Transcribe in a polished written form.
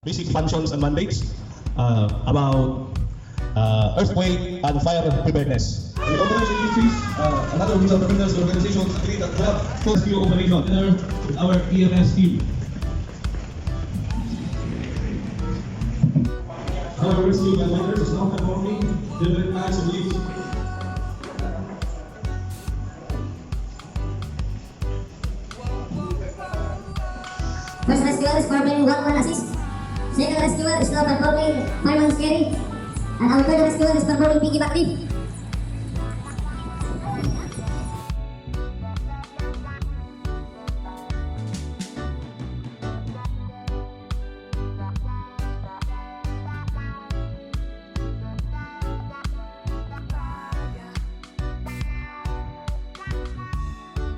basic functions and mandates about earthquake and fire preparedness. We organize agencies and other means of preparedness organizations agree that we have full rescue operation together with our EMS team. Our rescue firefighters is now performing different kinds of leaves. First rescuer is performing 1-1 assist. Second rescuer is now performing fireman's carry. And our third rescuer is performing piggyback lift.